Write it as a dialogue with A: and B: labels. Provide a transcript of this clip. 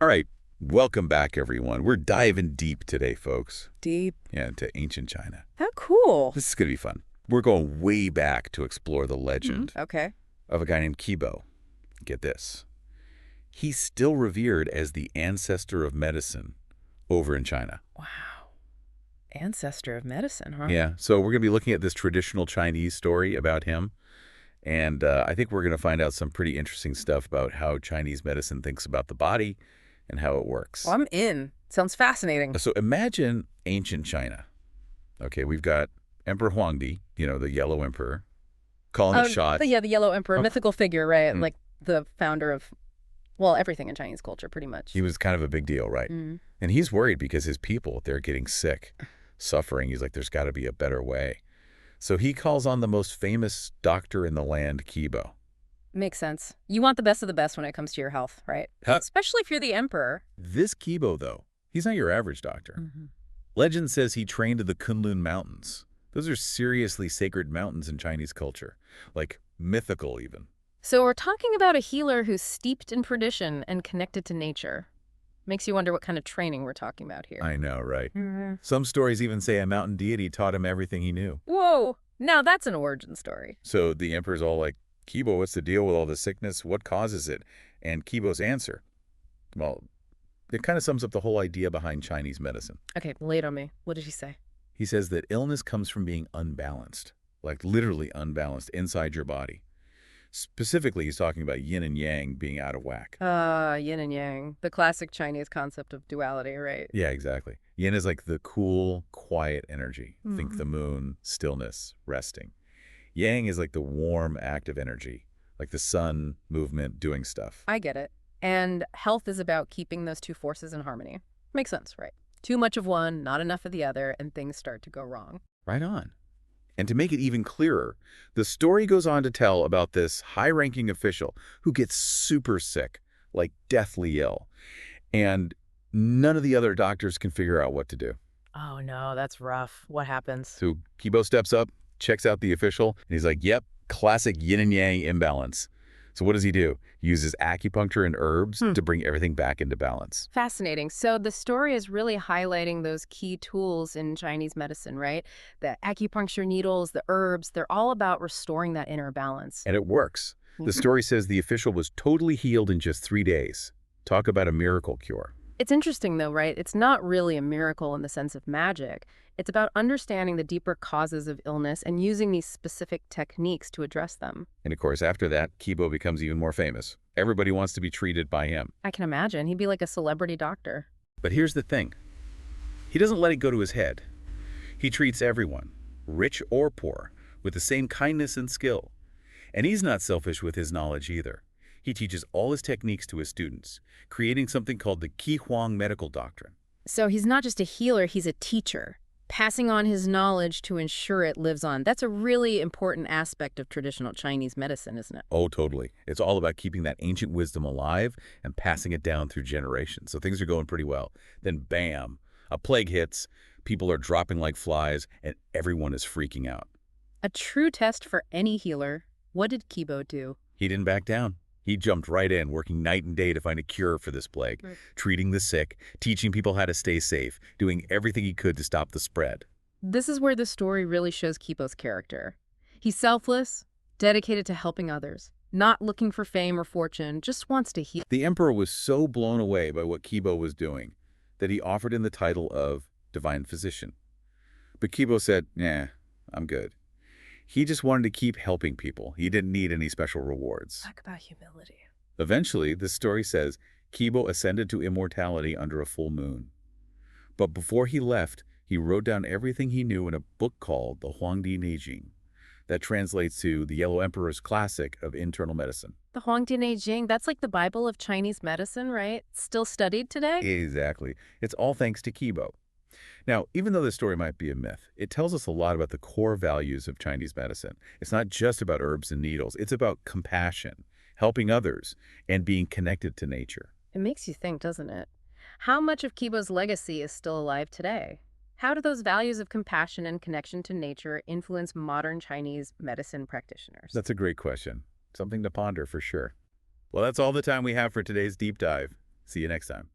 A: All right, welcome back, everyone. We're diving deep today, folks.
B: Deep.
A: Yeah, into ancient China.
B: How cool.
A: This is going to be fun. We're going way back to explore the legend
B: Okay.
A: of a guy named Qibo. Get this. He's still revered as the ancestor of medicine over in China.
B: Wow. Ancestor of medicine, huh?
A: Yeah, so we're going to be looking at this traditional Chinese story about him. And I think we're going to find out some pretty interesting stuff about how Chinese medicine thinks about the body and how it works.
B: Well, I'm in. Sounds fascinating.
A: So imagine ancient China. Okay, we've got Emperor Huangdi, the Yellow Emperor, calling the shot.
B: The Yellow Emperor,
A: Oh.
B: mythical figure, right? Like the founder of, well, everything in Chinese culture, pretty much.
A: He was kind of a big deal, right?
B: Mm.
A: And he's worried because his people, they're getting sick, suffering. He's like, there's got to be a better way. So he calls on the most famous doctor in the land, Qibo.
B: Makes sense. You want the best of the best when it comes to your health, right?
A: Huh.
B: Especially if you're the emperor.
A: This Qibo, though, he's not your average doctor. Legend says he trained in the Kunlun Mountains. Those are seriously sacred mountains in Chinese culture, like mythical even.
B: So we're talking about a healer who's steeped in tradition and connected to nature. Makes you wonder what kind of training we're talking about here.
A: I know, right? Some stories even say a mountain deity taught him everything he knew.
B: Whoa! Now that's an origin story.
A: So the emperor's all like, Qibo, what's the deal with all this sickness? What causes it? And Qibo's answer, well, it kind of sums up the whole idea behind Chinese medicine.
B: Okay, lay it on me. What did he say?
A: He says that illness comes from being unbalanced, like literally unbalanced inside your body. Specifically, he's talking about yin and yang being out of whack.
B: Yin and yang. The classic Chinese concept of duality, right?
A: Yeah, exactly. Yin is like the cool, quiet energy. Think the moon, stillness, resting. Yang is like the warm, active energy, like the sun, movement, doing stuff.
B: I get it. And health is about keeping those two forces in harmony. Makes sense, right? Too much of one, not enough of the other, and things start to go wrong.
A: Right on. And to make it even clearer, the story goes on to tell about this high-ranking official who gets super sick, like deathly ill. And none of the other doctors can figure out what to do.
B: Oh no, that's rough. What happens?
A: So Qibo steps up, checks out the official, and he's like, yep, classic yin and yang imbalance. So what does he do? He uses acupuncture and herbs to bring everything back into balance.
B: Fascinating. So the story is really highlighting those key tools in Chinese medicine, right? The acupuncture needles, the herbs, they're all about restoring that inner balance.
A: And it works. The story says the official was totally healed in just 3 days. Talk about a miracle cure.
B: It's interesting though, right? It's not really a miracle in the sense of magic. It's about understanding the deeper causes of illness and using these specific techniques to address them.
A: And of course, after that, Qibo becomes even more famous. Everybody wants to be treated by him.
B: I can imagine. He'd be like a celebrity doctor.
A: But here's the thing. He doesn't let it go to his head. He treats everyone, rich or poor, with the same kindness and skill. And he's not selfish with his knowledge either. He teaches all his techniques to his students, creating something called the Qi Huang medical doctrine.
B: So he's not just a healer, he's a teacher, passing on his knowledge to ensure it lives on. That's a really important aspect of traditional Chinese medicine, isn't it?
A: Oh, totally. It's all about keeping that ancient wisdom alive and passing it down through generations. So things are going pretty well. Then bam, a plague hits, people are dropping like flies, and everyone is freaking out.
B: A true test for any healer. What did Qibo do?
A: He didn't back down. He jumped right in, working night and day to find a cure for this plague, treating the sick, teaching people how to stay safe, doing everything he could to stop the spread.
B: This is where the story really shows Qibo's character. He's selfless, dedicated to helping others, not looking for fame or fortune, just wants to heal.
A: The emperor was so blown away by what Qibo was doing that he offered him the title of divine physician. But Qibo said, nah, I'm good. He just wanted to keep helping people. He didn't need any special rewards.
B: Talk about humility.
A: Eventually, the story says, Qibo ascended to immortality under a full moon. But before he left, he wrote down everything he knew in a book called the Huangdi Neijing. That translates to the Yellow Emperor's classic of internal medicine.
B: The Huangdi Neijing, that's like the Bible of Chinese medicine, right? Still studied today?
A: Exactly. It's all thanks to Qibo. Now, even though this story might be a myth, it tells us a lot about the core values of Chinese medicine. It's not just about herbs and needles. It's about compassion, helping others, and being connected to nature.
B: It makes you think, doesn't it? How much of Qibo's legacy is still alive today? How do those values of compassion and connection to nature influence modern Chinese medicine practitioners?
A: That's a great question. Something to ponder for sure. Well, that's all the time we have for today's deep dive. See you next time.